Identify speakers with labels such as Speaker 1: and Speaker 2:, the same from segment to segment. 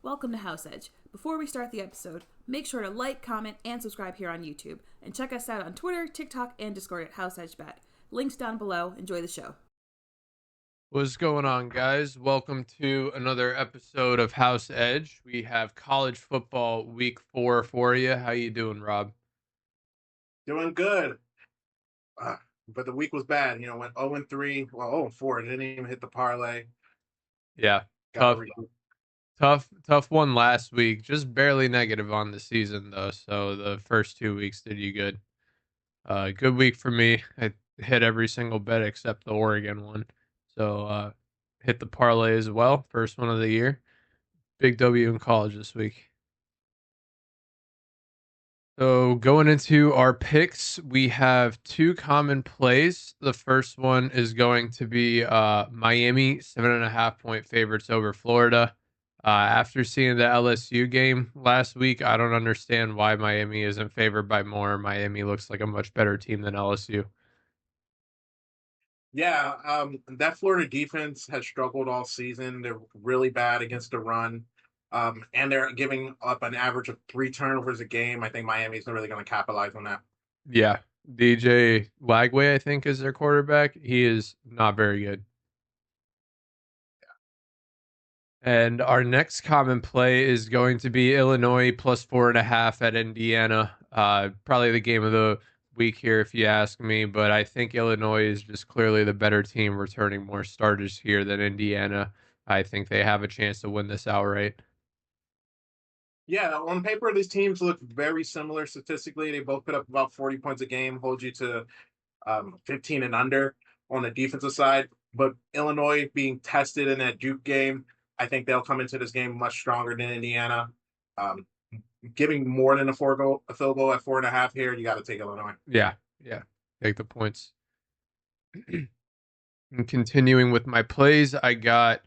Speaker 1: Welcome to House Edge. Before we start the episode, make sure to like, comment, and subscribe here on YouTube. And check us out on Twitter, TikTok, and Discord at House Edge Bet. Links down below. Enjoy the show.
Speaker 2: What's going on, guys? Welcome to another episode of House Edge. We have college football week 4 for you. How you doing, Rob?
Speaker 3: Doing good. But the week was bad. Went 0-3. Well, 0-4. Didn't even hit the parlay.
Speaker 2: Yeah,
Speaker 3: Got to
Speaker 2: tough,
Speaker 3: regroup.
Speaker 2: tough one last week. Just barely negative on the season, though. So the first 2 weeks did you good. Good week for me. I hit every single bet except the Oregon one. So hit the parlay as well. First one of the year. Big W in college this week. So going into our picks, we have two common plays. The first one is going to be Miami 7.5 point favorites over Florida. After seeing the LSU game last week, I don't understand why Miami isn't favored by more. Miami looks like a much better team than LSU.
Speaker 3: Yeah, that Florida defense has struggled all season. They're really bad against the run. And they're giving up an average of 3 turnovers a game. I think Miami's really going to capitalize on that.
Speaker 2: Yeah, DJ Lagway, I think, is their quarterback. He is not very good. And our next common play is going to be Illinois plus 4.5 at Indiana. Probably the game of the week here, if you ask me. But I think Illinois is just clearly the better team, returning more starters here than Indiana. I think they have a chance to win this outright.
Speaker 3: Yeah, on paper, these teams look very similar statistically. They both put up about 40 points a game, hold you to 15 and under on the defensive side. But Illinois being tested in that Duke game, I think they'll come into this game much stronger than Indiana. Um, Giving more than a field goal at 4.5 here, you got to take Illinois.
Speaker 2: Yeah. Take the points. And continuing with my plays, I got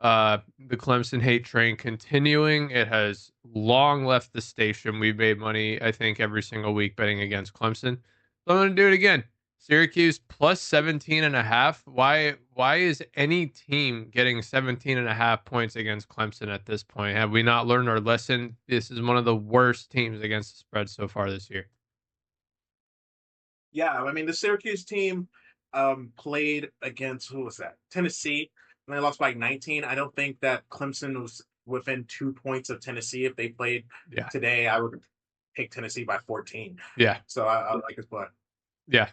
Speaker 2: the Clemson hate train continuing. It has long left the station. We've made money, I think, every single week betting against Clemson. So I'm going to do it again. Syracuse plus 17.5. Why is any team getting 17.5 points against Clemson at this point? Have we not learned our lesson? This is one of the worst teams against the spread so far this year.
Speaker 3: Yeah, I mean, the Syracuse team played against, who was that? Tennessee, and they lost by 19. I don't think that Clemson was within 2 points of Tennessee. If they played today, I would pick Tennessee by 14.
Speaker 2: Yeah.
Speaker 3: So I like his play.
Speaker 2: Yeah.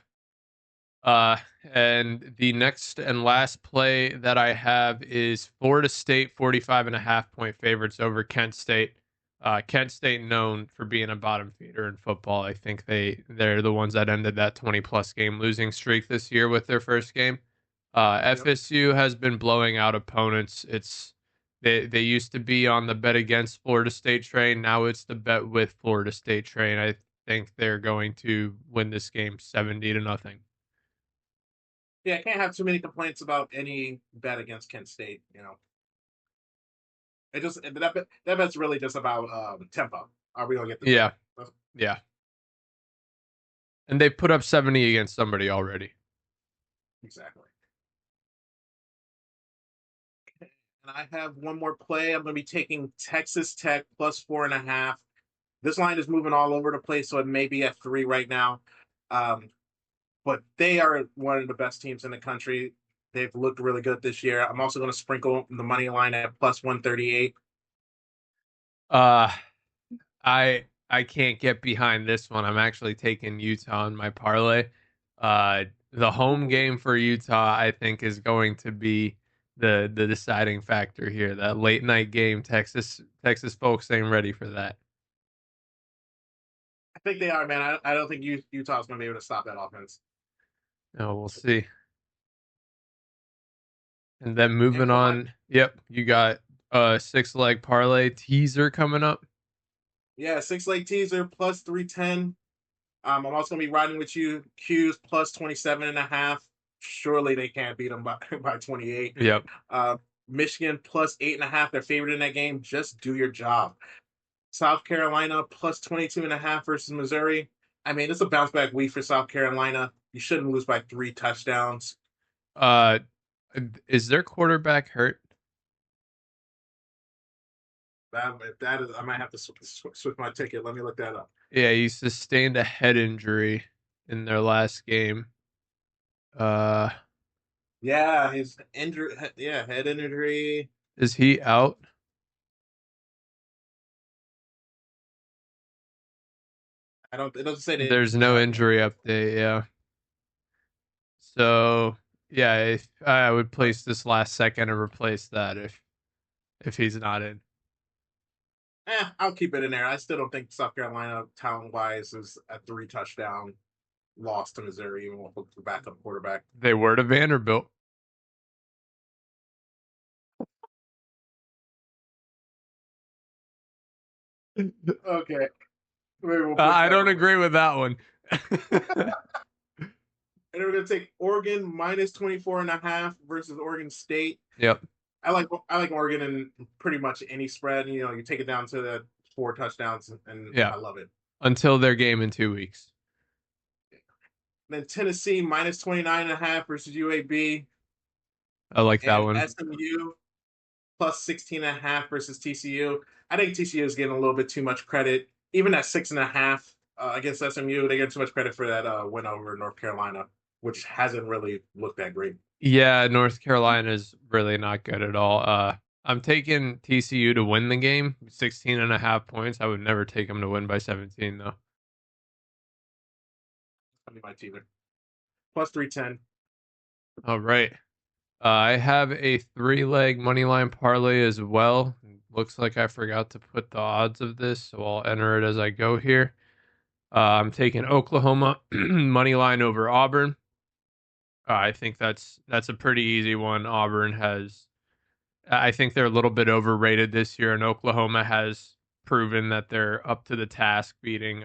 Speaker 2: And the next and last play that I have is Florida State 45.5 point favorites over Kent State. Kent State known for being a bottom feeder in football. I think they're the ones that ended that 20+ game losing streak this year with their first game. FSU has been blowing out opponents. They used to be on the bet against Florida State train. Now it's the bet with Florida State train. I think they're going to win this game 70-0.
Speaker 3: Yeah, I can't have too many complaints about any bet against Kent State. That bet's really just about tempo. Are we gonna get the
Speaker 2: Yeah. And they put up 70 against somebody already.
Speaker 3: Exactly. And I have one more play. I'm gonna be taking Texas Tech plus 4.5. This line is moving all over the place, so it may be at 3 right now. But they are one of the best teams in the country. They've looked really good this year. I'm also going to sprinkle the money line at plus 138.
Speaker 2: I can't get behind this one. I'm actually taking Utah in my parlay. The home game for Utah, I think, is going to be the deciding factor here. That late night game, Texas folks ain't ready for that.
Speaker 3: I think they are, man. I don't think Utah's going to be able to stop that offense.
Speaker 2: No, we'll see. And then moving on. Yep, you got a 6-leg parlay teaser coming up.
Speaker 3: Yeah, 6-leg teaser plus 310. I'm also going to be riding with you. Q's plus 27.5. Surely they can't beat them by 28.
Speaker 2: Yep.
Speaker 3: Michigan plus 8.5. They're favored in that game. Just do your job. South Carolina plus 22.5 versus Missouri. I mean, it's a bounce back week for South Carolina. You shouldn't lose by 3 touchdowns.
Speaker 2: Is their quarterback hurt?
Speaker 3: If that is, I might have to switch my ticket. Let me look that up.
Speaker 2: Yeah, he sustained a head injury in their last game. Uh,
Speaker 3: Yeah, his injury. Yeah, head injury.
Speaker 2: is he out?
Speaker 3: I don't. It doesn't say that
Speaker 2: There's
Speaker 3: he's
Speaker 2: no
Speaker 3: out yet.
Speaker 2: injury update. Yeah. So yeah, if I would place this last second and replace that if he's not in.
Speaker 3: I'll keep it in there. I still don't think South Carolina, talent wise, is a 3 touchdown loss to Missouri, even with the backup quarterback.
Speaker 2: They were to Vanderbilt.
Speaker 3: Okay. Maybe we'll push
Speaker 2: I
Speaker 3: back
Speaker 2: don't
Speaker 3: on
Speaker 2: agree with that one.
Speaker 3: And we're gonna take Oregon minus 24.5 versus Oregon State.
Speaker 2: Yep.
Speaker 3: I like Oregon in pretty much any spread. You know, you take it down to the 4 touchdowns, and
Speaker 2: Yeah.
Speaker 3: I love it.
Speaker 2: Until their game in 2 weeks.
Speaker 3: Then Tennessee minus 29.5 versus UAB,
Speaker 2: I like that
Speaker 3: and
Speaker 2: one.
Speaker 3: SMU plus 16.5 versus TCU. I think TCU is getting a little bit too much credit. Even at 6.5 against SMU, they get too much credit for that win over North Carolina, which hasn't really looked that great.
Speaker 2: Yeah, North Carolina is really not good at all. I'm taking TCU to win the game, 16.5 points. I would never take them to win by 17 though.
Speaker 3: I mean, my team plus 310.
Speaker 2: All right. I have a 3-leg money line parlay as well. Looks like I forgot to put the odds of this, so I'll enter it as I go here. I'm taking Oklahoma money line over Auburn. I think that's a pretty easy one. Auburn has, I think they're a little bit overrated this year, and Oklahoma has proven that they're up to the task, beating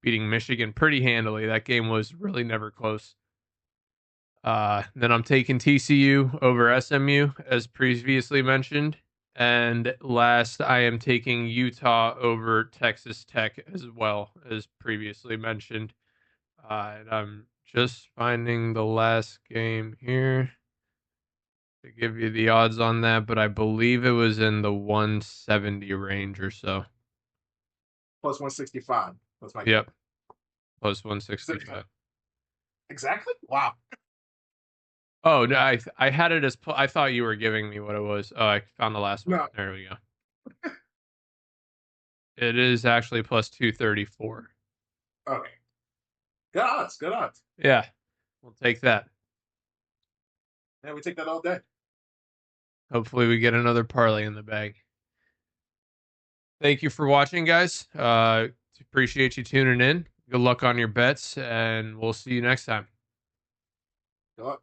Speaker 2: Michigan pretty handily. That game was really never close. Then I'm taking TCU over SMU, as previously mentioned. And last, I am taking Utah over Texas Tech, as well as previously mentioned. And I'm just finding the last game here to give you the odds on that, but I believe it was in the 170 range or so.
Speaker 3: Plus 165. That's my
Speaker 2: Yep. Plus 165.
Speaker 3: Exactly? Wow.
Speaker 2: Oh, no, I had it as, I thought you were giving me what it was. Oh, I found the last one.
Speaker 3: No.
Speaker 2: There we go. It is actually plus 234.
Speaker 3: Okay. Good odds. Good odds.
Speaker 2: Yeah, we'll take that.
Speaker 3: Yeah, we take that all day.
Speaker 2: Hopefully we get another parlay in the bag. Thank you for watching, guys. Appreciate you tuning in. Good luck on your bets, and we'll see you next time.
Speaker 3: Good luck.